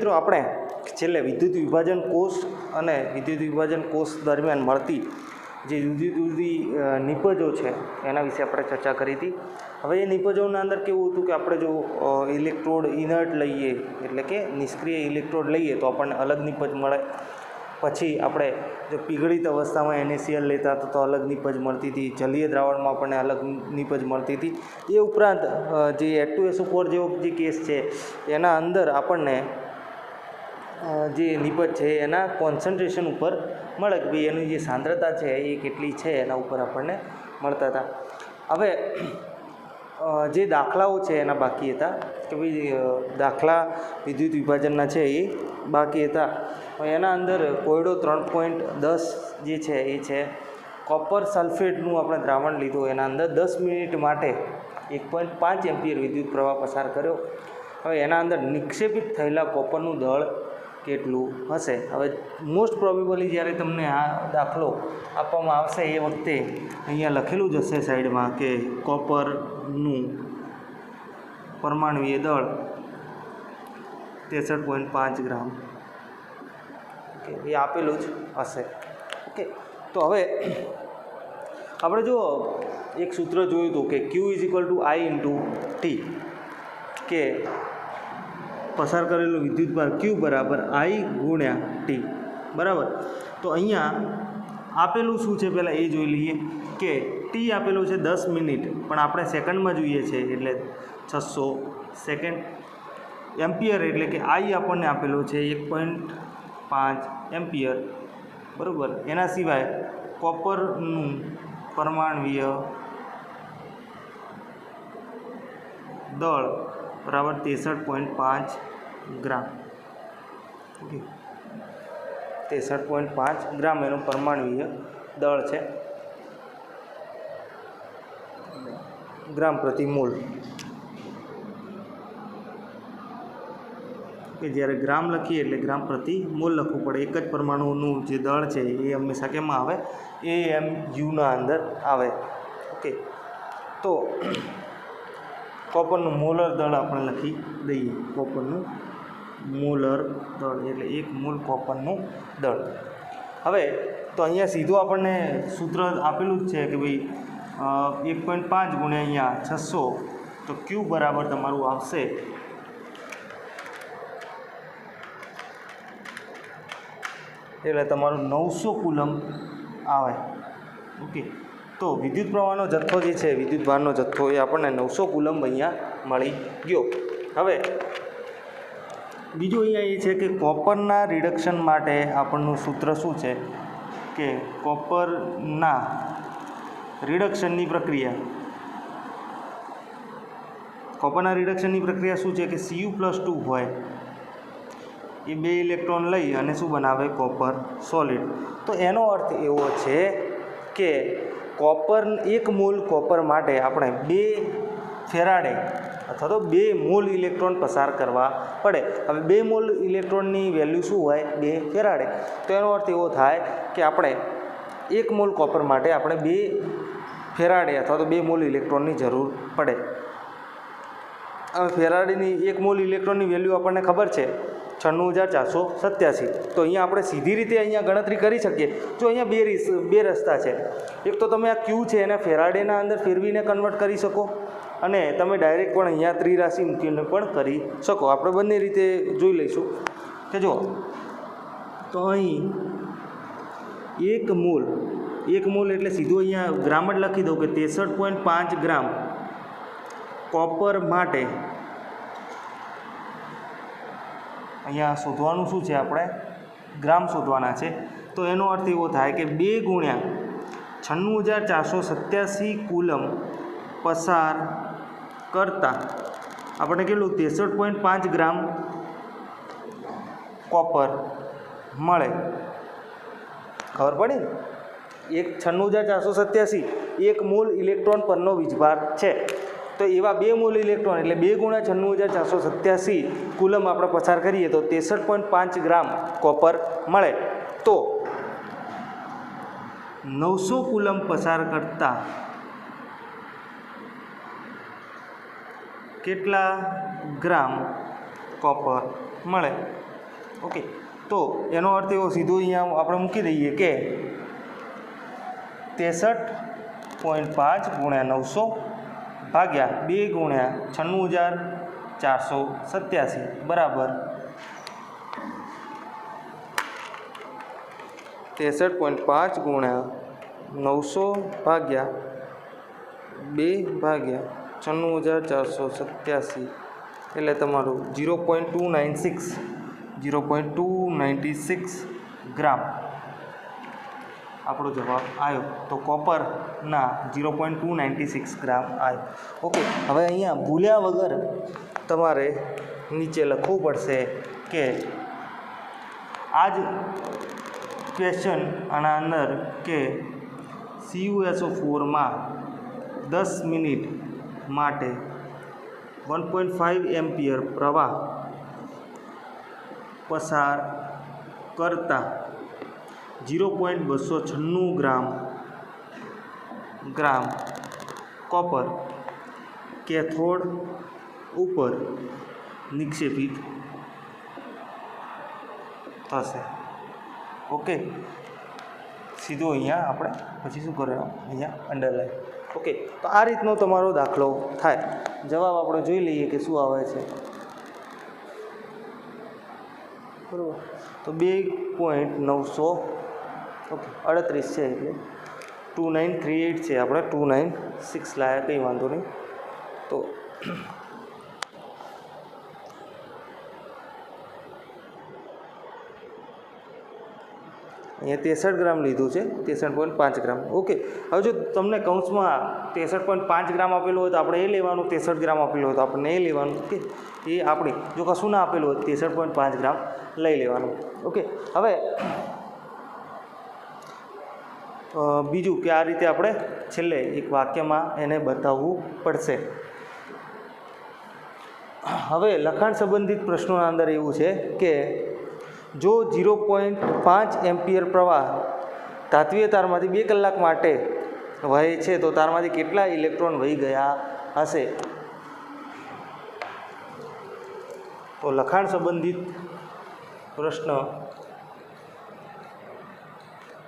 મિત્રો આપણે છેલ્લે વિદ્યુત વિભાજન કોષ અને વિદ્યુત વિભાજન કોષ દરમિયાન મળતી જે જુદી જુદી નિપજો છે એના વિશે આપણે ચર્ચા કરી હતી. હવે એ નિપજોના અંદર કેવું હતું કે આપણે જો ઇલેક્ટ્રોડ ઇનર્ટ લઈએ એટલે કે નિષ્ક્રિય ઇલેક્ટ્રોડ લઈએ તો આપણને અલગ નિપજ મળે. પછી આપણે જો પીગળિત અવસ્થામાં NaCl લેતા તો અલગ નિપજ મળતી હતી. જલીય દ્રાવણમાં આપણને અલગ નિપજ મળતી હતી. એ ઉપરાંત જે H2SO4 જેવો જે કેસ છે એના અંદર આપણને જે નિપજ છે એના કોન્સન્ટ્રેશન ઉપર મળે કે ભાઈ એની જે સાંદ્રતા છે એ કેટલી છે એના ઉપર આપણને મળતા હતા. હવે જે દાખલાઓ છે એના બાકી હતા કે ભાઈ દાખલા વિદ્યુત વિભાજનના છે એ બાકી હતા. એના અંદર કોયડો 3.10 જે છે એ છે કોપર સલ્ફેટનું આપણે દ્રાવણ લીધું. એના અંદર 10 મિનિટ માટે 1.5 એમ્પિયર વિદ્યુત પ્રવાહ પસાર કર્યો. હવે એના અંદર નિક્ષેપિત થયેલા કોપરનું દળ કેટલું હશે? હવે મોસ્ટ પ્રોબેબલી જ્યારે તમને આ દાખલો આપવામાં આવશે એ વખતે અહીંયા લખેલું જ હશે સાઈડમાં કે કોપરનું પરમાણુય દળ 63.5 ગ્રામ. ઓકે, એ આપેલું જ હશે. ઓકે, તો હવે આપણે જો એક સૂત્ર જોયું હતું કે Q = I × T, કે પસાર કરેલો વિદ્યુતભાર Q = I × T, બરાબર. તો અહીંયા આપેલું શું છે પહેલાં એ જોઈ લઈએ કે T આપેલું છે 10 મિનિટ, પણ આપણે સેકન્ડમાં જોઈએ છે એટલે 600 સેકન્ડ. એમ્પિયર એટલે કે I આપણને આપેલો છે 1.5 એમ્પિયર, બરાબર. એના સિવાય કોપરનું પરમાણુય દળ બરાબર 63.5 ગ્રામ. ઓકે, 63.5 ગ્રામ એનું પરમાણુય દળ છે, ગ્રામ પ્રતિ મોલ. કે જ્યારે ગ્રામ લખીએ એટલે ગ્રામ પ્રતિ મોલ લખવું પડે. એક જ પરમાણુનું જે દળ છે એ હંમેશા કેમાં આવે? AMUના અંદર આવે. ઓકે, તો કોપરનું મોલર દળ આપણે લખી દઈએ. કોપરનું મોલર દળ એટલે 1 મોલ કોપરનું દળ. હવે તો અહીંયા સીધું આપણને સૂત્ર આપેલું જ છે કે ભાઈ 1.5 ગુણ્યા અહીંયા 600, તો Q બરાબર તમારું આવશે એટલે તમારું 900 કુલમ આવે. ઓકે, તો વિદ્યુત પ્રવાહનો જથ્થો જે છે, વિદ્યુત ભારનો જથ્થો એ આપણને 900 કુલમ અહીંયા મળી ગયો. હવે બીજું અહીંયા એ છે કે કોપરના રિડક્શન માટે આપણનું સૂત્ર શું છે કે કોપરના રિડક્શનની પ્રક્રિયા, કોપરના રિડક્શનની પ્રક્રિયા શું છે કે Cu+2 હોય એ 2 ઇલેક્ટ્રોન લઈ અને શું બનાવે? Copper solid. તો એનો અર્થ એવો છે કે કોપર 1 મોલ કોપર માટે આપણે 2 ફેરાડે અથવા તો 2 મોલ ઇલેક્ટ્રોન પસાર કરવા પડે. હવે 2 મોલ ઇલેક્ટ્રોનની વેલ્યુ શું હોય? 2 ફેરાડે. તો એનો અર્થ એવો થાય કે આપણે 1 મોલ કોપર માટે આપણે 2 ફેરાડે અથવા તો 2 મોલ ઇલેક્ટ્રોનની જરૂર પડે. હવે ફેરાડેની 1 મોલ ઇલેક્ટ્રોનની વેલ્યુ આપણને ખબર છે 96,487. તો અહીંયા આપણે સીધી રીતે અહીંયા ગણતરી કરી શકીએ. જો અહીંયા બે રસ્તા છે. એક તો તમે આ Q છે એને ફેરાડેના અંદર ફેરવીને કન્વર્ટ કરી શકો, અને તમે ડાયરેક્ટ પણ અહીંયા ત્રિરાશિ મૂકીને પણ કરી શકો. આપણે બંને રીતે જોઈ લઈશું કે જો તો અહીં 1 મોલ એટલે સીધું અહીંયા ગ્રામ જ લખી દઉં કે 63.5 ગ્રામ કોપર માટે અહીંયા શોધવાનું શું છે? આપણે ગ્રામ શોધવાના છે. તો એનો અર્થ એવો થાય કે 2 ગુણ્યા 96,487 કુલમ પસાર કરતાં આપણે કેટલું? 63.5 ગ્રામ કોપર મળે. ખબર પડી ને? 96,487 1 મોલ ઇલેક્ટ્રોન પરનો વીજભાર છે. તો એવા 2 મોલ ઇલેક્ટ્રોન એટલે 2 ગુણ્યા 96,487 કુલમ આપણે પસાર કરીએ તો 63.5 ગ્રામ કોપર મળે. તો 900 કુલમ પસાર કરતાં કેટલા ગ્રામ કોપર મળે? ઓકે, તો એનો અર્થ એવો સીધો અહીંયા આપણે મૂકી દઈએ કે 63.5 ગુણ્યા 900 ભાગ્યા 2 ગુણ્યા 96,487 બરાબર 63.5 ગુણ્યા 900 ભાગ્યા 2 ભાગ્યા 96,487 એટલે તમારું 0.296 ગ્રામ આપણો જવાબ આવ્યો. તો કોપરના 0.296 ગ્રામ આવ્યો. ઓકે, હવે અહીંયા ભૂલ્યા વગર તમારે નીચે લખવું પડશે કે આ જ ક્વેશ્ચન આના અંદર કે CuSO4માં 10 મિનિટ માટે 1.5 એમ્પિયર પ્રવાહ પસાર કરતા 0.296 ગ્રામ કોપર કેથોડ ઉપર નિક્ષેપિત થશે. ઓકે, સીધું અહીંયા આપણે પછી શું કરવાનું, અહીંયા અંડરલાઈન. ઓકે, તો આ રીતનો તમારો દાખલો થાય. જવાબ આપણે જોઈ લઈએ કે શું આવે છે. બરાબર, તો 2.900 ઓકે 38 છે એટલે 2938 છે. આપણે 296 લાયા, કંઈ વાંધો નહીં. તો અહીંયા 63 ગ્રામ લીધું છે, 63.5 ગ્રામ. ઓકે, હવે જો તમને કૌંસમાં 63.5 ગ્રામ આપેલું હોય તો આપણે એ લેવાનું, 63 ગ્રામ આપેલું હોય તો આપણે એ લેવાનું. ઓકે, એ આપણી જો કશું ના આપેલું હોય 63.5 ગ્રામ લઈ લેવાનું. ઓકે, હવે બીજું કે આ રીતે આપણે છેલ્લે એક વાક્યમાં એને બતાવવું પડશે. હવે લખાણ સંબંધિત પ્રશ્નોના અંદર એવું છે કે જો 0.5 એમ્પિયર પ્રવાહ ધાત્વિય તારમાંથી 2 કલાક માટે વહે છે તો તારમાંથી કેટલા ઇલેક્ટ્રોન વહી ગયા હશે? તો લખાણ સંબંધિત પ્રશ્ન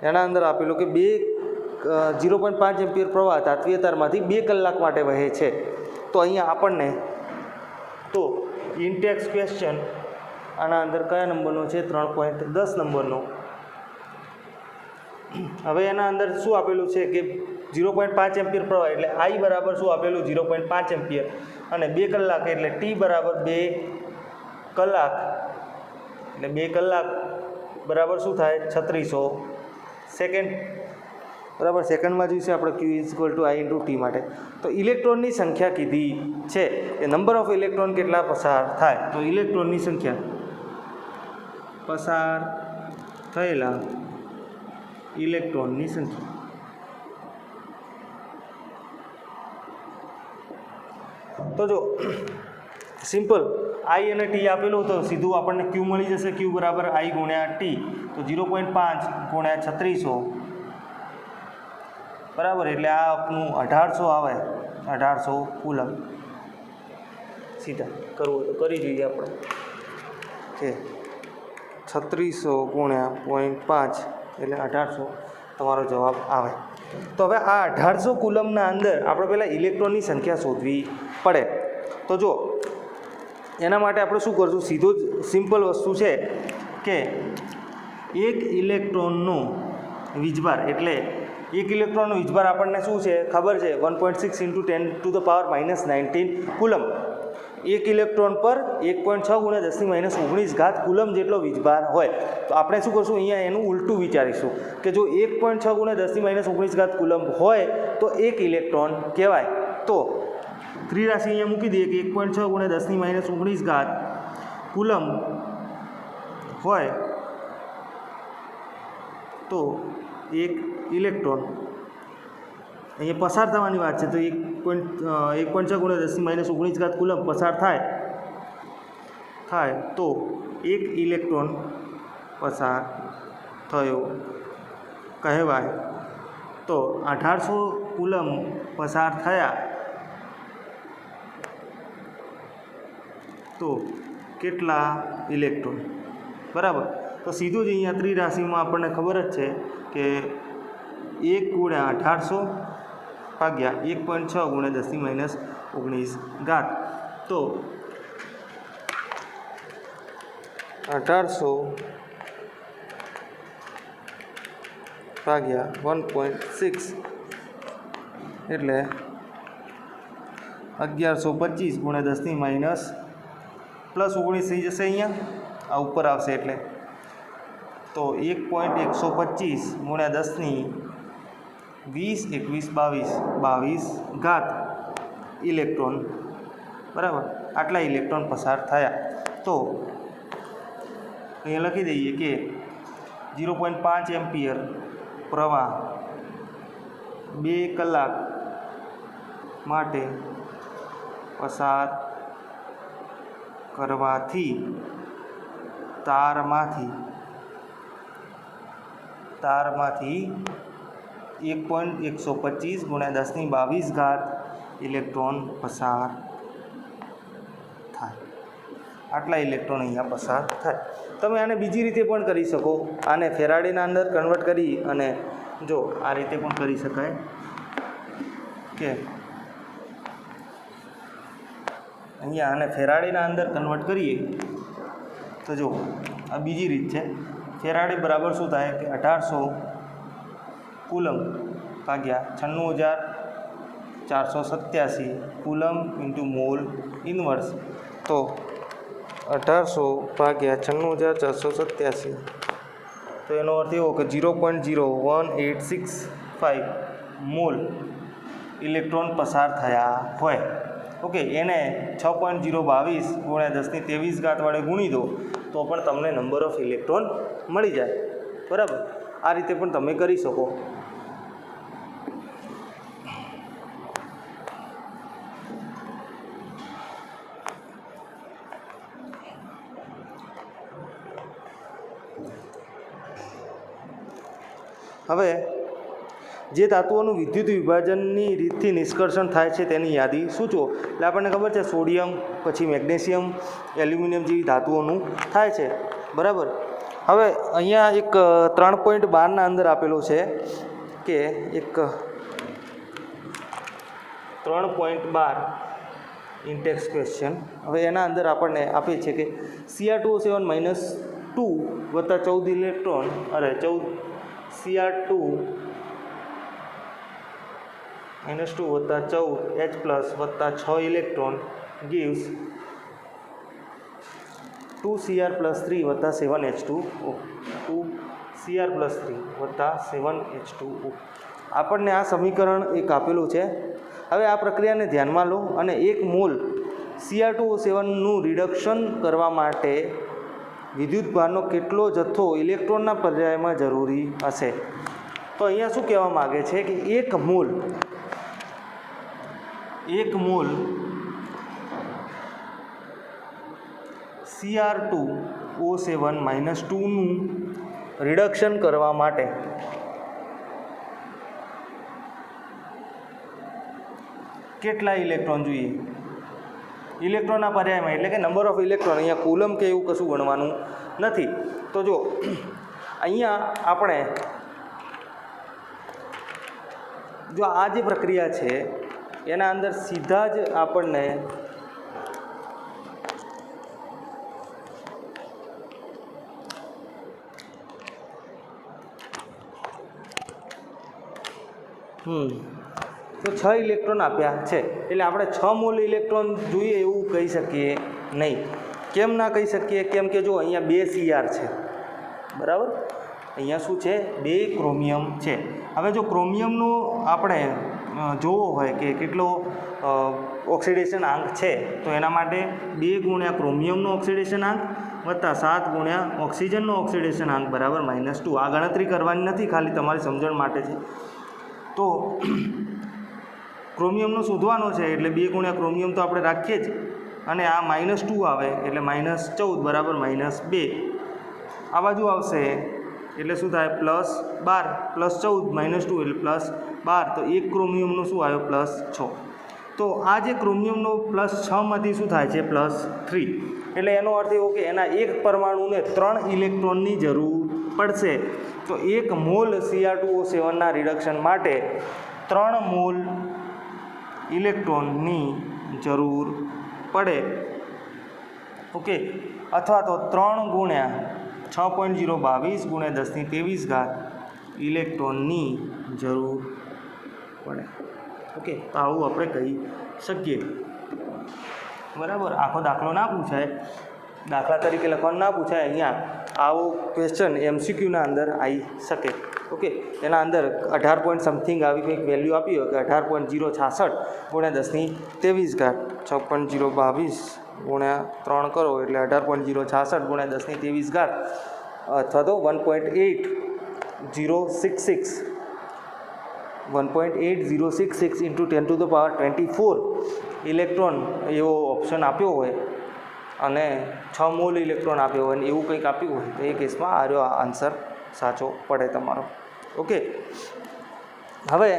એના અંદર આપેલું કે 0.5 એમ્પિયર પ્રવાહ ધાત્વિય તારમાંથી 2 કલાક માટે વહે છે. તો અહીંયા આપણને તો ઇનટેક્સ ક્વેશ્ચન આના અંદર કયા નંબરનો છે? 3.10 નંબરનો. હવે એના અંદર શું આપેલું છે કે 0.5 એમ્પિયર પ્રવાહ એટલે I બરાબર શું આપેલું? 0.5 એમ્પિયર અને 2 કલાક એટલે T બરાબર 2 કલાક એટલે 2 કલાક બરાબર શું થાય? 3600 સેકન્ડ. બરાબર, સેકન્ડમાં જોઈશે આપણે Q = I × T માટે. તો ઇલેક્ટ્રોનની સંખ્યા કીધી છે એ નંબર ઓફ ઇલેક્ટ્રોન કેટલા પસાર થાય? તો ઇલેક્ટ્રોનની સંખ્યા પસાર થયેલા ઇલેક્ટ્રોનની સંખ્યા. તો જો સિમ્પલ I અને T આપેલું તો સીધું આપણને Q મળી જશે. Q બરાબર I × T. તો 0.5 × 3600 બરાબર એટલે આ આપનું 1800 આવે. 1800 કુલમ. સીધા કરવું હોય તો કરી જોઈએ આપણે કે 3600 × 0.5 એટલે 1800 તમારો જવાબ આવે. તો હવે આ 1800 કુલમના અંદર આપણે પહેલાં ઇલેક્ટ્રોનની સંખ્યા શોધવી પડે. તો જો એના માટે આપણે શું કરશું? સીધો જ સિમ્પલ વસ્તુ છે કે એક ઇલેક્ટ્રોનનો વીજભાર એટલે એક ઇલેક્ટ્રોનનો વીજભાર આપણને શું છે ખબર છે? 1.6 × 10⁻⁹ કુલમ. એક ઇલેક્ટ્રોન પર 1.6 × 10⁻⁹ કુલમ જેટલો વીજભાર હોય. તો આપણે શું કરશું? અહીંયા એનું ઉલટું વિચારીશું કે જો 1.6 × 10⁻⁹ કુલમ હોય તો એક ઇલેક્ટ્રોન કહેવાય. તો ત્રિરાશિ અહીંયા મૂકી દઈએ કે 1.6 × 10⁻⁹ કુલમ હોય તો એક ઇલેક્ટ્રોન અહીંયા પસાર થવાની વાત છે. તો 1.6 × 10⁻⁹ કુલમ પસાર થાય તો એક ઇલેક્ટ્રોન પસાર થયો કહેવાય. તો 1800 કુલમ પસાર થયા તો કેટલા ઇલેક્ટ્રોન? બરાબર. તો સીધું જ અહીંયા ત્રિરાશિમાં આપણને ખબર જ છે કે 1 ગુણ્યા 1800 ભાગ્યા 1.6 ગુણ્યા 10⁻19 ઘાત. તો 1800 ભાગ્યા 1.6 એટલે 1125 ગુણ્યા 10⁻+ 19 થઈ જશે. અહીંયા આ ઉપર આવશે એટલે તો 1.125 ગુણ્યા 10⁻20 21 22 ઘાત ઇલેક્ટ્રોન. બરાબર, આટલા ઇલેક્ટ્રોન પસાર થયા. તો અહીંયા લખી દઈએ કે 0.5 એમ્પિયર પ્રવાહ 2 કલાક માટે પસાર કરવાથી તારમાંથી 1.125 ગુણ્યા 10⁻22 ઘાત ઇલેક્ટ્રોન પસાર થાય. આટલા ઇલેક્ટ્રોન અહીંયા પસાર થાય. તમે આને બીજી રીતે પણ કરી શકો. આને ફેરાડેના અંદર કન્વર્ટ કરી અને જો આ રીતે પણ કરી શકાય કે અહીંયા આને ફેરાડેના અંદર કન્વર્ટ કરીએ તો જો આ બીજી રીત છે. ફેરાડે બરાબર શું થાય કે 1800 કુલમ ભાગ્યા 96487 કુલમ ઇન્ટુ મોલ ઇનવર્સ. તો 1800 ભાગ્યા 96487 તો એનો અર્થ એવો કે 0.01865 મોલ ઇલેક્ટ્રોન પસાર થયા હોય. ઓકે, એને 6.022 ગુણ્યા 10⁻23 ઘાત વડે ગુણી દો તો પણ તમને નંબર ઓફ ઇલેક્ટ્રોન મળી જાય. બરાબર, આ રીતે પણ તમે કરી શકો. હવે જે ધાતુઓનું વિદ્યુત વિભાજનની રીતથી નિષ્કર્ષણ થાય છે તેની યાદી સૂચવો. એટલે આપણને ખબર છે સોડિયમ, પછી મેગ્નેશિયમ, એલ્યુમિનિયમ જેવી ધાતુઓનું થાય છે. બરાબર. હવે અહીંયા એક 3.12 અંદર આપેલો છે કે એક 3.12 ઇન્ટેક્સ ક્વેશ્ચન. હવે એના અંદર આપણને આપે છે કે Cr2O7 -2 વત્તા 14 ઇલેક્ટ્રોન Cr2 -2 વત્તા 14 H+ વત્તા 6 ઇલેક્ટ્રોન gives 2Cr+3 વત્તા 7H2O. 2Cr+3 વત્તા 7H2O. આપણને આ સમીકરણ એક આપેલું છે. હવે આ પ્રક્રિયાને ધ્યાનમાં લો અને 1 મોલ Cr2O7નું રિડક્શન કરવા માટે વિદ્યુતભારનો કેટલો જથ્થો ઇલેક્ટ્રોનના પર્યાયમાં જરૂરી હશે. તો અહીંયા શું કહેવા માગે છે કે 1 મોલ Cr2O7 -2 નું રિડક્શન કરવા માટે કેટલા ઇલેક્ટ્રોન જોઈએ ઇલેક્ટ્રોનના પર્યાયમાં, એટલે કે નંબર ઓફ ઇલેક્ટ્રોન. અહીંયા કુલમ કે એવું કશું ગણવાનું નથી. તો જો અહીંયા આપણે જો આ જે પ્રક્રિયા છે એના અંદર સીધા જ આપણને તો 6 ઇલેક્ટ્રોન આપ્યા છે. એટલે આપણે 6 મોલ ઇલેક્ટ્રોન જોઈએ એવું કહી શકીએ નહીં. કેમ ના કહી શકીએ? કેમ કે જો અહીંયા 2 Cr છે. બરાબર, અહીંયા શું છે? 2 ક્રોમિયમ છે. હવે જો ક્રોમિયમનો આપણે જોવો હોય કે કેટલો ઓક્સિડેશન આંક છે તો એના માટે 2 ગુણ્યા ક્રોમિયમનો ઓક્સિડેશન આંક વત્તા 7 ગુણ્યા ઓક્સિજનનો ઓક્સિડેશન આંક બરાબર -2. આ ગણતરી કરવાની નથી, ખાલી તમારી સમજણ માટે છે. તો ક્રોમિયમનો શોધવાનો છે એટલે 2 ગુણ્યા ક્રોમિયમ તો આપણે રાખીએ જ, અને આ -2 આવે એટલે -14 બરાબર -2. આ બાજુ આવશે એટલે શું થાય? +12 +14 -2 એટલે +12. તો 1 ક્રોમિયમનું શું આવ્યો? +6. તો તો આ જે ક્રોમિયમનો +6માંથી શું થાય છે +3, એટલે એનો અર્થ એવો કે એના એક પરમાણુને 3 ઇલેક્ટ્રોનની જરૂર પડશે. તો 1 મોલ Cr2O7ના રિડક્શન માટે 3 મોલ ઇલેક્ટ્રોનની જરૂર પડે. ઓકે, અથવા તો 3 ગુણ્યા 6.022 ગુણ્યા 1023 ઇલેક્ટ્રોનની જરૂર પડે. ઓકે, તો આવું આપણે કહી શકીએ. બરાબર, આખો દાખલો ના પૂછાય, દાખલા તરીકે લખવાનું ના પૂછાય. અહીંયા આવો ક્વેશ્ચન MCQના અંદર આવી શકે. ઓકે, એના અંદર 18 પોઈન્ટ સમથિંગ આવી કંઈક વેલ્યુ આપી હોય કે 18.066 ગુણ્યા 1023 6.022 ગુણ્યા 3 કરો એટલે 18.066 ગુણ્યા 1023 અથવા તો 1.8066 ઇન્ટુ 10⁻24 ઇલેક્ટ્રોન એવો ઓપ્શન આપ્યો હોય અને 6 મોલ ઇલેક્ટ્રોન આપ્યો હોય અને એવું કંઈક આપ્યું હોય તો એ કેસમાં આર્યો આન્સર સાચો પડે તમારો. ઓકે, હવે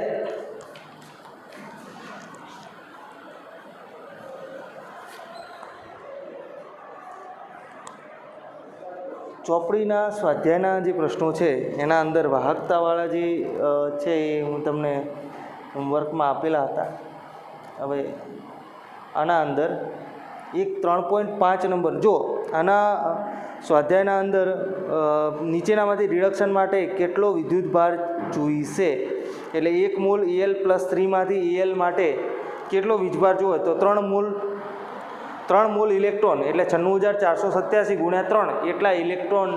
ચોપડીના સ્વાધ્યાયના જે પ્રશ્નો છે એના અંદર વાહકતાવાળા જે છે એ હું તમને હોમવર્કમાં આપેલા હતા. હવે આના અંદર એક 3.5 નંબર, જો આના સ્વાધ્યાયના અંદર નીચેનામાંથી રિડક્શન માટે કેટલો વિદ્યુતભાર જોઈશે, એટલે 1 મોલ Al+3માંથી Al માટે કેટલો વીજભાર જોઈએ તો 3 મોલ ઇલેક્ટ્રોન એટલે 96487 ગુણ્યા 3 એટલા ઇલેક્ટ્રોન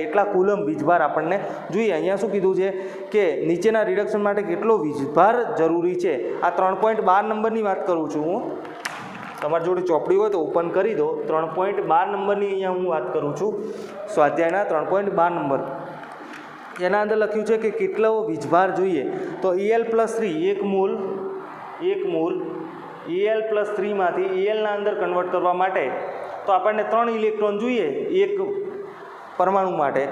એટલા કુલમ વીજભાર આપણને જોઈએ. અહીંયા શું કીધું છે કે નીચેના રિડક્શન માટે કેટલો વીજભાર જરૂરી છે. આ 3.12 નંબરની વાત કરું છું હું. તમારી જોડે ચોપડી હોય તો ઓપન કરી દો. 3.12 નંબરની અહીંયા હું વાત કરું છું, સ્વાધ્યાયના 3.12 નંબર. એના અંદર લખ્યું છે કે કેટલો વીજભાર જોઈએ તો Al+3 1 મોલ Al+3માંથી Alના અંદર કન્વર્ટ કરવા માટે તો આપણને 3 ઇલેક્ટ્રોન જોઈએ એક પરમાણુ માટે.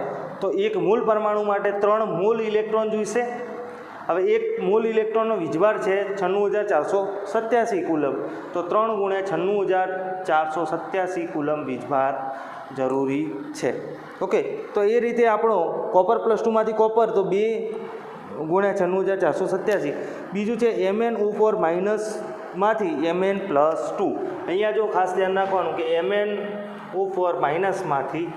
તો 1 મોલ પરમાણુ માટે 3 મોલ ઇલેક્ટ્રોન જોઈશે. હવે 1 મોલ ઇલેક્ટ્રોનનો વીજભાર છે 96487 કુલમ, તો 3 ગુણ્યા 96487 કુલમ વીજભાર જરૂરી છે. ઓકે, તો એ રીતે આપણો કોપર +2માંથી કોપર તો 2 ગુણ્યા 96487. બીજું છે MnO4- માંથી Mn+2. અહીંયા જો ખાસ ધ્યાન રાખવાનું કે MnO4- માંથી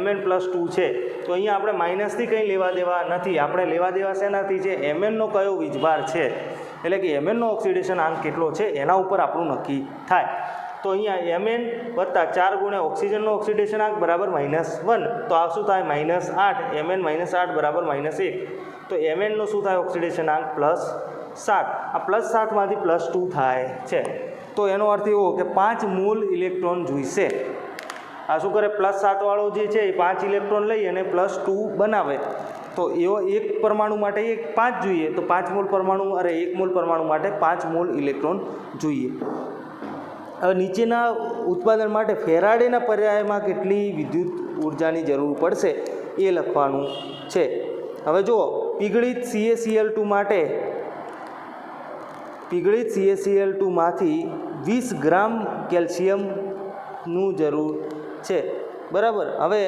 Mn+2 છે તો અહીંયા આપણે માઇનસથી કંઈ લેવા દેવા નથી. આપણે લેવા દેવા શેનાથી છે, Mnનો કયો વીજભાર છે, એટલે કે Mnનો ઓક્સિડેશન આંક કેટલો છે એના ઉપર આપણું નક્કી થાય. તો અહીંયા Mn વત્તા 4 ગુણ્યા ઓક્સિજનનો ઓક્સિડેશન આંક બરાબર -1, તો આ શું થાય -8. Mn -8 બરાબર -1. તો Mnનો શું થાય ઓક્સિડેશન આંક +7. આ +7માંથી +2 થાય છે. તો એનો અર્થ એવો કે 5 મોલ ઇલેક્ટ્રોન જોઈશે. આ શું કરે, +7 વાળો જે છે એ 5 ઇલેક્ટ્રોન લઈ અને +2 બનાવે. તો એવો એક પરમાણુ માટે 5 જોઈએ, તો 5 મોલ પરમાણુ 1 મોલ પરમાણુ માટે 5 મોલ ઇલેક્ટ્રોન જોઈએ. હવે નીચેના ઉત્પાદન માટે ફેરાડેના પર્યાયમાં કેટલી વિદ્યુત ઉર્જાની જરૂર પડશે એ લખવાનું છે. હવે જુઓ, પીગળિત CaCl2માંથી 20 ગ્રામ કેલ્શિયમનું જરૂર છે. બરાબર, હવે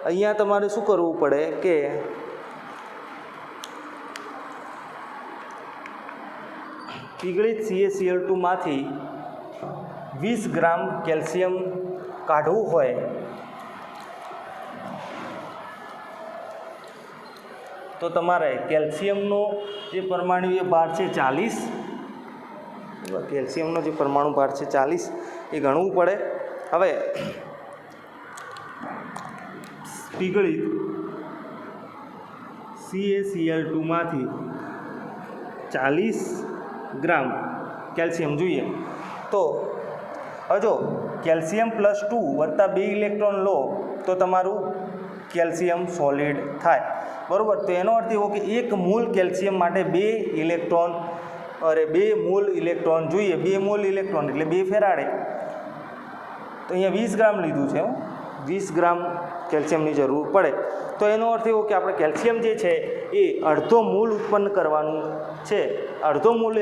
અહીંયા તમારે શું કરવું પડે કે પીગળિત CaCl2માંથી 20 ગ્રામ કેલ્શિયમ કાઢવું હોય તો તમારે કેલ્શિયમનો જે પરમાણુય ભાર છે 40, કેલ્શિયમનો જે પરમાણુ ભાર છે 40 એ ગણવું પડે. હવે પીગળિત CaCl2માંથી 40 ગ્રામ કેલ્શિયમ જોઈએ. તો હવે જો કેલ્શિયમ +2 વત્તા 2 ઇલેક્ટ્રોન લો તો તમારું કેલ્શિયમ સોલિડ થાય. બરાબર, તો એનો અર્થ એવો કે 1 મોલ કેલ્શિયમ માટે 2 મોલ ઇલેક્ટ્રોન જોઈએ. 2 મોલ ઇલેક્ટ્રોન એટલે 2 ફેરાડે. તો અહીંયા 20 ગ્રામ લીધું છે, 20 ગ્રામ કેલ્શિયમની જરૂર પડે. તો એનો અર્થ એવો કે આપણે કેલ્શિયમ જે છે એ અડધો મૂલ ઉત્પન્ન કરવાનું છે, અડધો મૂલ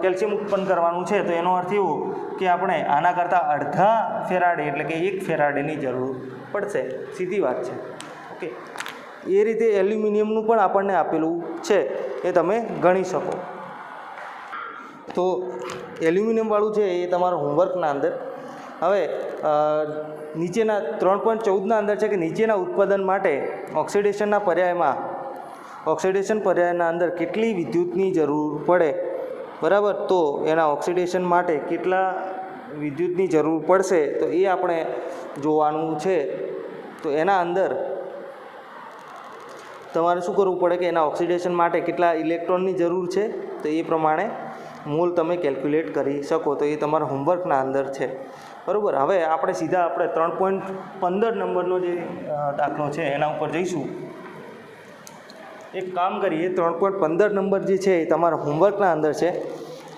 કેલ્શિયમ ઉત્પન્ન કરવાનું છે. તો એનો અર્થ એવો કે આપણે આના કરતાં અડધા ફેરાડે એટલે કે 1 ફેરાડેની જરૂર પડશે. સીધી વાત છે. ઓકે, એ રીતે એલ્યુમિનિયમનું પણ આપણને આપેલું છે, એ તમે ગણી શકો. તો એલ્યુમિનિયમવાળું છે એ તમારા હોમવર્કના અંદર. હવે નીચેના 3.14ના અંદર છે કે નીચેના ઉત્પાદન માટે ઓક્સિડેશન પર્યાયના અંદર કેટલી વિદ્યુતની જરૂર પડે, બરાબર. તો એના ઓક્સિડેશન માટે કેટલા વિદ્યુતની જરૂર પડશે તો એ આપણે જોવાનું છે. તો એના અંદર તમારે શું કરવું પડે કે એના ઓક્સિડેશન માટે કેટલા ઇલેક્ટ્રોનની જરૂર છે તો એ પ્રમાણે મોલ તમે કેલ્ક્યુલેટ કરી શકો. તો એ તમારા હોમવર્કના અંદર છે, બરાબર. હવે આપણે સીધા 3.15 નંબરનો જે દાખલો છે એના ઉપર જઈશું. એક કામ કરીએ, 3.15 નંબર જે છે એ તમારા હોમવર્કના અંદર છે.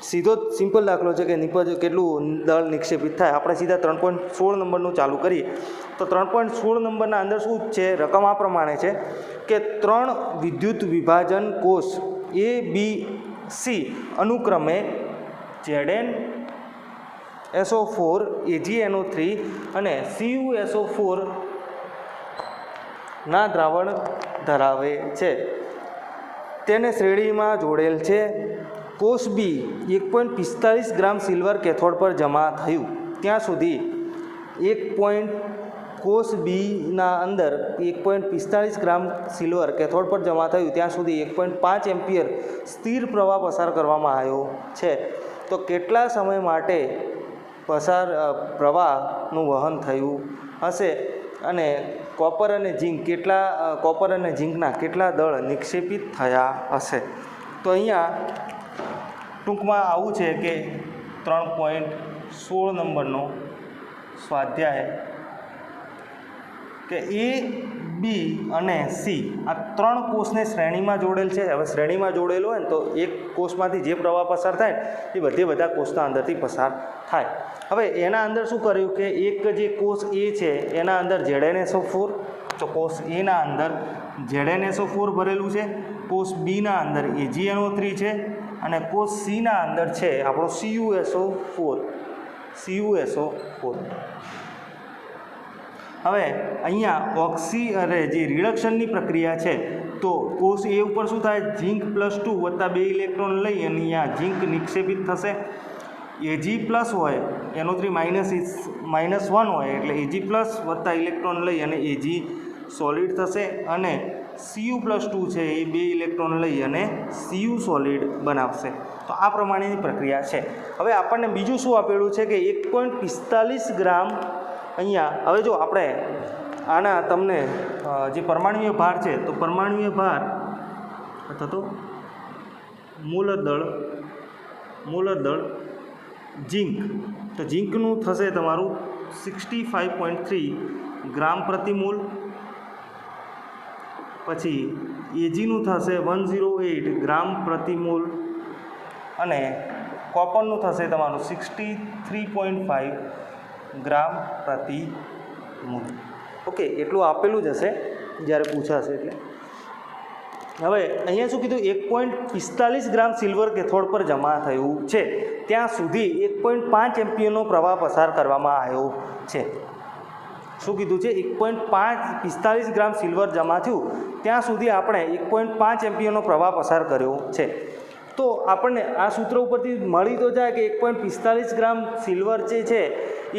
સીધો જ સિમ્પલ દાખલો છે કે નિપજ કેટલું દળ નિક્ષેપિત થાય. આપણે સીધા 3.16 નંબરનું ચાલુ કરીએ. તો 3.16 નંબરના અંદર શું છે, રકમ આ પ્રમાણે છે કે 3 વિદ્યુત વિભાજન કોષ A, B, C અનુક્રમે ZnSO4, AgNO3 અને CuSO4 ના દ્રાવણ ધરાવે છે. તેને શ્રેણીમાં જોડેલ છે. કોષ B 1.45 ગ્રામ સિલ્વર કેથોડ પર જમા થયું ત્યાં સુધી કોષ બીના અંદર 1.45 ગ્રામ સિલ્વર કેથોડ પર જમા થયું ત્યાં સુધી 1.5 એમ્પિયર સ્થિર પ્રવાહ પસાર કરવામાં આવ્યો છે. તો કેટલા સમય માટે પ્રવાહનું વહન થયું હશે અને કોપર અને ઝીંકના કેટલા દળ નિક્ષેપિત થયા હશે. તો અહીંયા ટૂંકમાં આવું છે કે 3.16 નંબરનો સ્વાધ્યાય કે A, B અને C આ 3 કોષને શ્રેણીમાં જોડેલ છે. હવે શ્રેણીમાં જોડેલો હોય ને તો એક કોષમાંથી જે પ્રવાહ પસાર થાય એ બધા કોષના અંદરથી પસાર થાય. હવે એના અંદર શું કર્યું કે એક જે કોષ A છે એના અંદર ZnSO4, તો કોષ Aના અંદર ZnSO4 ભરેલું છે, કોષ Bના અંદર AgNO3 છે અને કોષ Cના અંદર છે આપણો CuSO4. હવે અહીંયા જે રિડક્શનની પ્રક્રિયા છે તો કોષ A ઉપર શું થાય, ઝીંક +2 વત્તા 2 ઇલેક્ટ્રોન લઈ અને અહીંયા ઝીંક નિક્ષેપિત થશે. Ag+ હોય, NO3 -1 હોય એટલે Ag+ વત્તા ઇલેક્ટ્રોન લઈ અને Ag સોલિડ થશે અને Cu+2 છે એ 2 ઇલેક્ટ્રોન લઈ અને Cu સોલિડ બનાવશે. તો આ પ્રમાણેની પ્રક્રિયા છે. હવે આપણને બીજું શું આપેલું છે કે 1.45 ગ્રામ અહીંયા. હવે જો આપણે આના તમને જે પરમાણુય ભાર છે તો પરમાણુય ભાર અથવા તો મૂલર દળ ઝીંક, તો ઝીંકનું થશે તમારું 65.3 ગ્રામ પ્રતિ મૂલ. પછી Agનું થશે 108 ગ્રામ પ્રતિ મૂલ અને કોપરનું થશે તમારું 63.5 ગ્રામ પ્રતિ મૂલ. ઓકે, એટલું આપેલું જ હશે જ્યારે પૂછાશે એટલે. હવે અહીંયા શું કીધું, 1.45 ગ્રામ સિલ્વર કેથોડ પર જમા થયું છે ત્યાં સુધી 1.5 એમ્પિયરનો પ્રવાહ પસાર કરવામાં આવ્યો છે. શું કીધું છે, 1.45 ગ્રામ સિલ્વર જમા થયું ત્યાં સુધી આપણે 1.5 એમ્પિયરનો પ્રવાહ પસાર કર્યો છે. તો આપણને આ સૂત્ર ઉપરથી મળી તો જાય કે 1.45 ગ્રામ સિલ્વર જે છે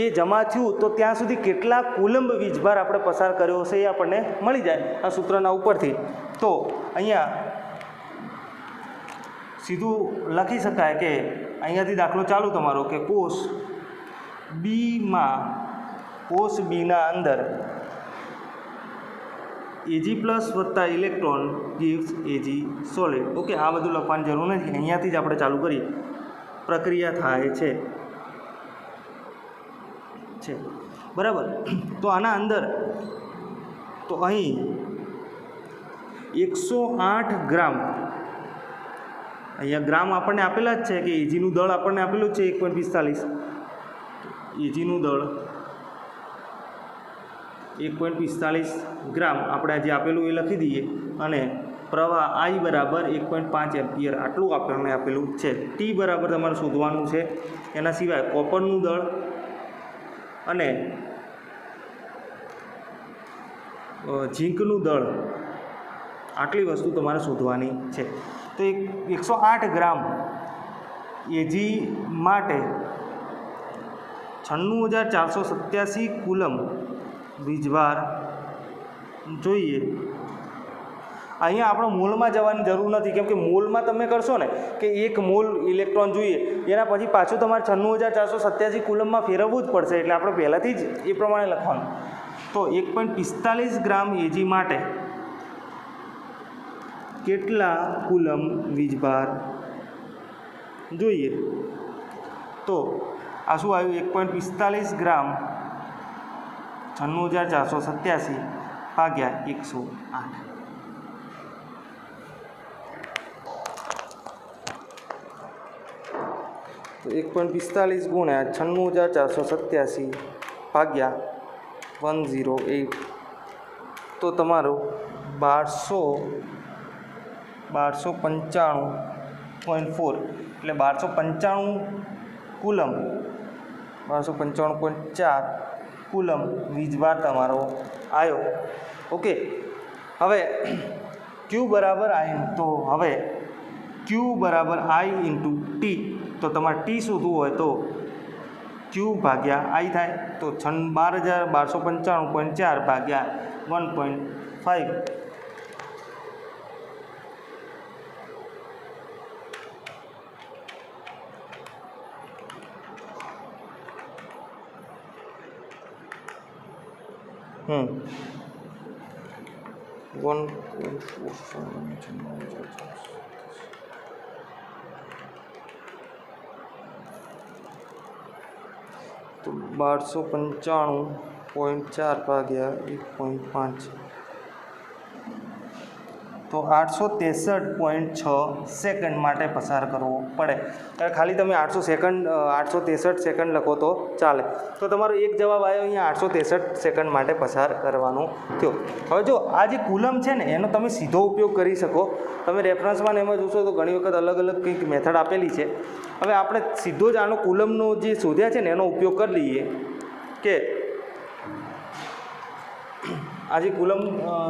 એ જમા થયું તો ત્યાં સુધી કેટલા કુલંબ વીજભાર આપણે પસાર કર્યો હશે એ આપણને મળી જાય આ સૂત્રના ઉપરથી. તો અહીંયા સીધું લખી શકાય કે અહીંયાથી દાખલો ચાલુ તમારો કે કોષ બીના અંદર Ag+ વત્તા electron gives Ag solid. Okay, આ બધું લખવાની જરૂર નથી, અહીંયાથી જ આપણે ચાલુ કરીએ. પ્રક્રિયા થાય છે બરાબર. તો આના અંદર તો અહીં 108 ગ્રામ, અહીંયા ગ્રામ આપણને આપેલા જ છે કે Agનું દળ આપણને આપેલું જ છે 1.45. Agનું દળ 1.45 ગ્રામ આપણે જે આપેલું એ લખી દઈએ અને પ્રવાહ I બરાબર 1.5 એમ્પિયર આટલું આપણને આપેલું છે. ટી બરાબર તમારે શોધવાનું છે. એના સિવાય કોપરનું દળ અને ઝીંકનું દળ આટલી વસ્તુ તમારે શોધવાની છે. તો 108 ગ્રામ એજી માટે 96,487 કુલમ વીજભાર જોઈએ. અહીંયા આપણે મોલમાં જવાની જરૂર નથી, કેમ કે મોલમાં તમે કરશો ને કે 1 મોલ ઇલેક્ટ્રોન જોઈએ એના પછી પાછું તમારે 96,487 કુલમમાં ફેરવવું જ પડશે. એટલે આપણે પહેલાંથી જ એ પ્રમાણે લખવાનું. તો 1.45 ગ્રામ એજી માટે કેટલા કુલમ વીજભાર જોઈએ? તો આ શું આવ્યું? 1.45 ગ્રામ 96,487 ભાગ્યા 108. તો 1.45 ગુણ્યા 96,487 ભાગ્યા 108 તો તમારું 1295.4 એટલે 1295 કુલમ 1295.4 કુલમ વીજભાર તમારો આવ્યો. ઓકે, હવે ક્યુ બરાબર I, તો હવે ક્યુ બરાબર I ઇન્ટુ ટી. તો તમારે ટી શોધવું હોય તો ક્યુ ભાગ્યા I થાય. તો 12,1295.4 ભાગ્યા 1.5. તો 1295.4 ભાગ્યા 1.5 તો 863.6 સેકન્ડ માટે પસાર કરવો પડે. ખાલી તમે 863 સેકન્ડ લખો તો ચાલે. તો તમારો એક જવાબ આવ્યો અહીંયા 863 સેકન્ડ માટે પસાર કરવાનો થયો. હવે જો આ જે કુલમ છે ને એનો તમે સીધો ઉપયોગ કરી શકો. તમે રેફરન્સમાં ને એમાં જોશો તો ઘણી વખત અલગ અલગ કંઈક મેથડ આપેલી છે. હવે આપણે સીધો જ આનો કુલમનો જે શોધ્યા છે ને એનો ઉપયોગ કરી લઈએ કે આ જે કુલમ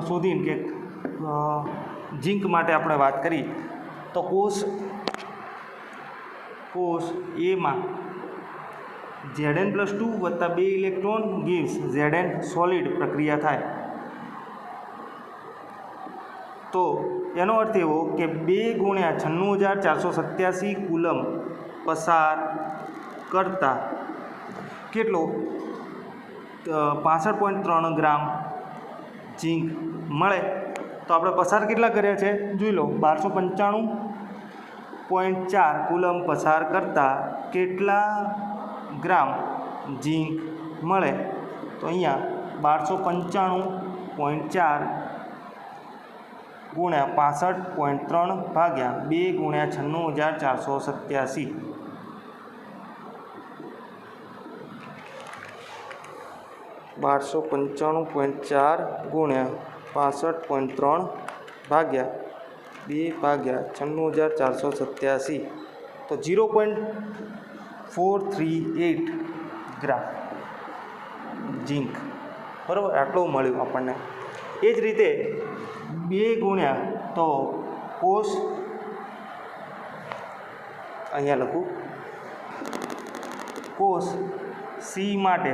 શોધીને કે ઝીંક માટે આપણે વાત કરી તો કોષ એમાં Zn+2 વત્તા 2 ઇલેક્ટ્રોન ગિવ્સ Zn સોલિડ પ્રક્રિયા થાય. તો એનો અર્થ એવો કે 2 ગુણ્યા 96,487 કુલમ પસાર કરતા કેટલો 65.3 ગ્રામ ઝીંક મળે. તો આપણે પસાર કેટલા કર્યા છે જોઈ લો. 1295.4 કુલમ પસાર કરતાં કેટલા ગ્રામ ઝીંક મળે? તો અહીંયા 1295.4 ગુણ્યા 65.3 ભાગ્યા 2 ગુણ્યા 96,487. બારસો 1295.4 ગુણ્યા 65.3 ભાગ્યા 2 ભાગ્યા 96,487 તો 0.438 ગ્રામ ઝીંક. બરાબર, આટલું મળ્યું આપણને. એ જ રીતે 2 ગુણ્યા તો કોષ અહીંયા લખું કોષ સી માટે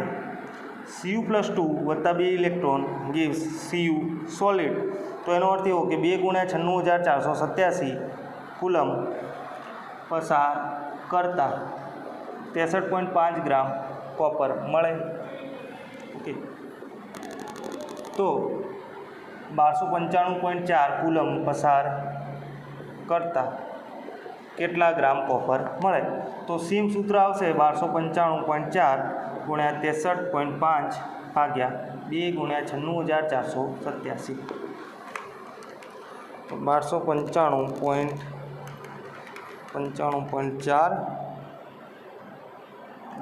Cu+2 વત્તા 2 ઇલેક્ટ્રોન ગિવ્સ Cu સોલિડ. તો એનો અર્થ એવો કે 2 ગુણ્યા 96,487 કુલમ પસાર કરતા 63.5 ગ્રામ કોપર મળે. ઓકે, તો 1295.4 કુલમ પસાર કરતા કેટલા ગ્રામ કોપર મળે? તો સેમ સૂત્ર આવશે 1295.4 ગુણ્યા 63.5 ભાગ્યા 2 ગુણ્યા 96,487. તો 1295.4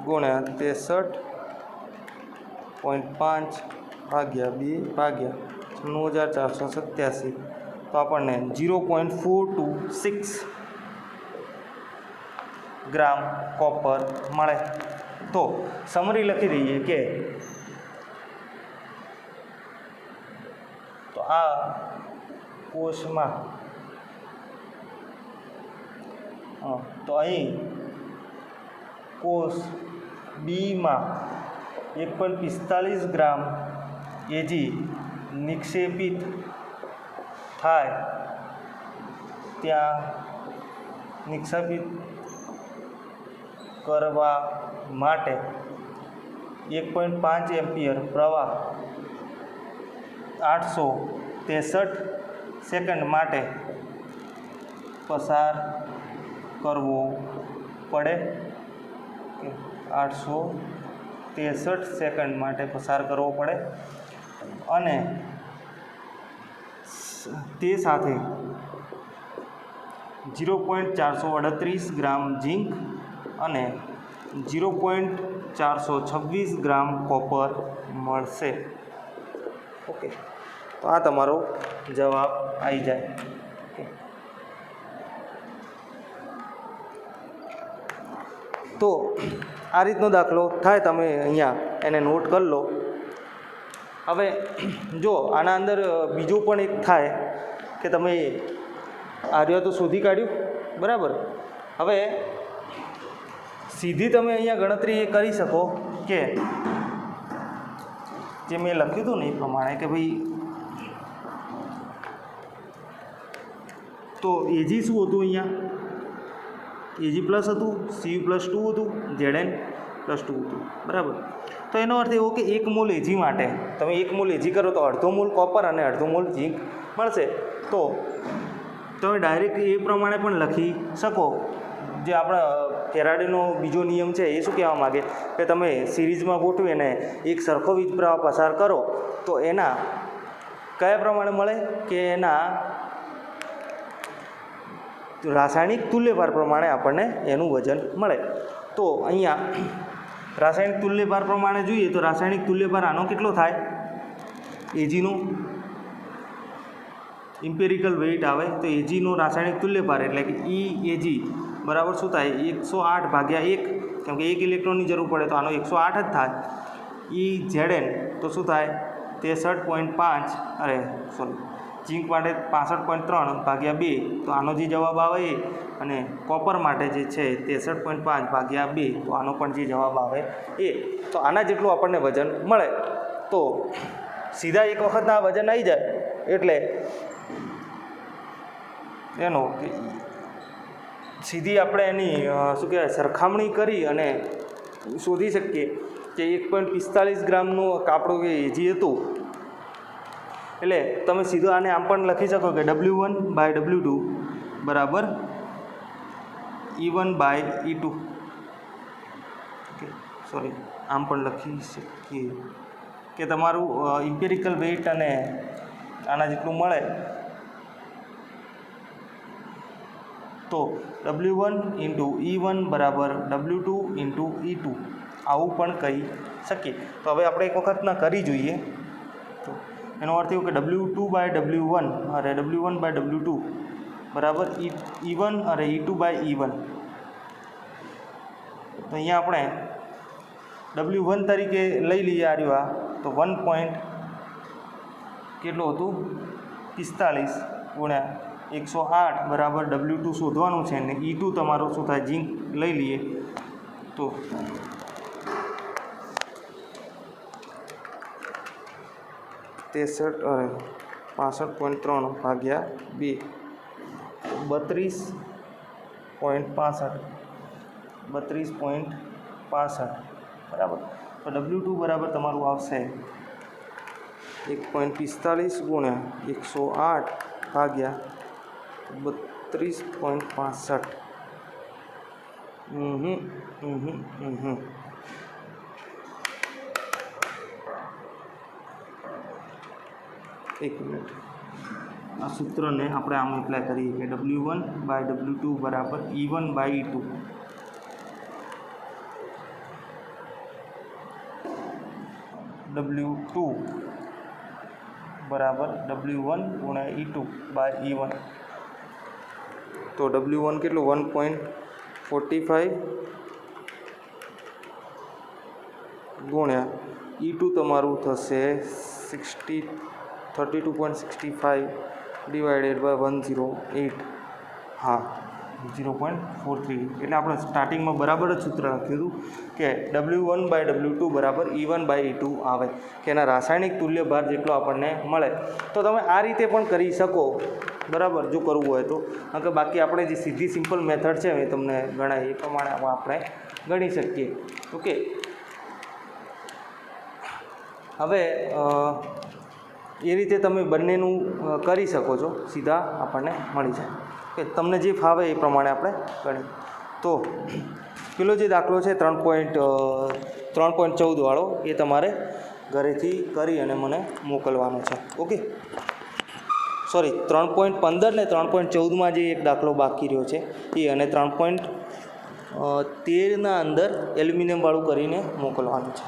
ગુણ્યા 63.5 ભાગ્યા 2 ભાગ્યા 9487 તો આપણને 0.426 ગ્રામ કોપર મળે. તો સમરી લખી દઈએ કે તો આ કોષમાં તો અહીં કોષ બીમાં 1.45 ગ્રામ એજી નિક્ષેપિત થાય ત્યાં નિક્ષેપિત કરવા માટે 1.5 એમ્પિયર પ્રવાહ 863 સેકન્ડ માટે પસાર કરવો પડે. 863 સેકન્ડ માટે પસાર કરવો પડે અને તે સાથે 0.438 ગ્રામ ઝીંક અને 0.426 ગ્રામ કોપર મળશે. ઓકે, તો આ તમારો જવાબ આવી જાય. તો આ રીતનો દાખલો થાય, તમે અહીંયા એને નોટ કરી લો. હવે જો આના અંદર બીજું પણ એક થાય કે તમે આર્યો તો શોધી કાઢ્યું, બરાબર. હવે સીધી તમે અહીંયા ગણતરી એ કરી શકો કે જે મેં લખ્યું હતું ને એ પ્રમાણે કે ભાઈ તો એજી શું હતું, અહીંયા એજી પ્લસ હતું, સીયુ પ્લસ 2 હતું, ઝેડએન પ્લસ 2 હતું, બરાબર. તો એનો અર્થ એવો કે 1 મોલ એજી માટે તમે 1 મોલ એજી કરો તો અડધો મોલ કોપર અને અડધો મોલ ઝીંક મળશે. તો તમે ડાયરેક્ટ એ પ્રમાણે પણ લખી શકો. જે આપણા ફેરાડેનો બીજો નિયમ છે એ શું કહેવા માગે કે તમે સિરીઝમાં ગોઠવીને એક સરખો વીજ પ્રવાહ પસાર કરો તો એના કયા પ્રમાણે મળે કે એના રાસાયણિક તુલ્યભાર પ્રમાણે આપણને એનું વજન મળે. તો અહીંયા રાસાયણિક તુલ્યભાર પ્રમાણે જોઈએ તો રાસાયણિક તુલ્યભાર આનો કેટલો થાય, એજીનો ઇમ્પેરિકલ વેઇટ આવે તો એજીનો રાસાયણિક તુલ્યભાર એટલે કે ઈ એજી બરાબર શું થાય, 108 ભાગ્યા 1, કેમ કે 1 ઇલેક્ટ્રોનની જરૂર પડે તો આનો 108 જ થાય. ઈ ઝેડએન તો શું થાય 63.5, અરે સોરી ઝીંક માટે 65.3 ભાગ્યા 2 તો આનો જે જવાબ આવે એ, અને કોપર માટે જે છે 63.5 ભાગ્યા 2 તો આનો પણ જે જવાબ આવે એ. તો આના જેટલું આપણને વજન મળે. તો સીધા એક વખતના વજન આવી જાય એટલે એનો સીધી આપણે એની શું કહેવાય સરખામણી કરી અને શોધી શકીએ કે 1.45 ગ્રામનું કાપડું કે એજી હતું. એટલે તમે સીધું આને આમ પણ લખી શકો કે W1/W2 બરાબર E1/E2. ઓકે, સોરી આમ પણ લખી શકીએ કે તમારું ઇમ્પેરિકલ વેઇટ અને આના જેટલું મળે તો W1 × E1 બરાબર W2 × E2 આવું પણ કહી શકીએ. તો હવે આપણે એક વખત ના કરી જોઈએ. તો એનો અર્થ એવો કે W2/W1 અરે W1/W2 બરાબર E1 અરે E2/E1. તો અહીંયા આપણે W1 તરીકે લઈ લઈએ આ તો 1 પોઈન્ટ કેટલું હતું 45 ગુણ્યા 108 બરાબર W2 શોધવાનું છે ને E2 તમારો શું થાય ઝીંક લઈ લઈએ તો 65.3 ભાગ્યા 2 32.65 બરાબર. તો W2 બરાબર તમારું આવશે 1.45 ગુણ્યા 108 ભાગ્યા 32.65. એક મિનિટ, આ સૂત્રને આપણે આમ એપ્લાય કરીએ કે W1/W2 બરાબર E1/E2. W2 બરાબર W1 ગુણ્યા E2 બાય E1. તો W1 કેટલું 1.45 ગુણ્યા E2 તમારું થશે 32.65 ડિવાઇડેડ બાય 108. હા 0.43. એટલે આપણે સ્ટાર્ટિંગમાં બરાબર જ સૂત્ર લખ્યું હતું કે W1 બાય W2 બરાબર E1 બાય E2 આવે, કે એના રાસાયણિક તુલ્ય ભાર જેટલો આપણને મળે. તો તમે આ રીતે પણ કરી શકો, બરાબર, જો કરવું હોય તો. કે બાકી આપણે જે સીધી સિમ્પલ મેથડ છે એ તમને ગણાય એ પ્રમાણે આપણે ગણી શકીએ. ઓકે, હવે એ રીતે તમે બંનેનું કરી શકો છો, સીધા આપણને મળી જાય. કે તમને જે ફાવે એ પ્રમાણે આપણે ગણીએ. તો પેલો જે દાખલો છે 3.14 વાળો એ તમારે ઘરેથી કરી અને મને મોકલવાનો છે. ઓકે, સોરી 3.15 ને 3.14માં જે એક દાખલો બાકી રહ્યો છે એ, અને 3.13ના અંદર એલ્યુમિનિયમવાળું કરીને મોકલવાનું છે.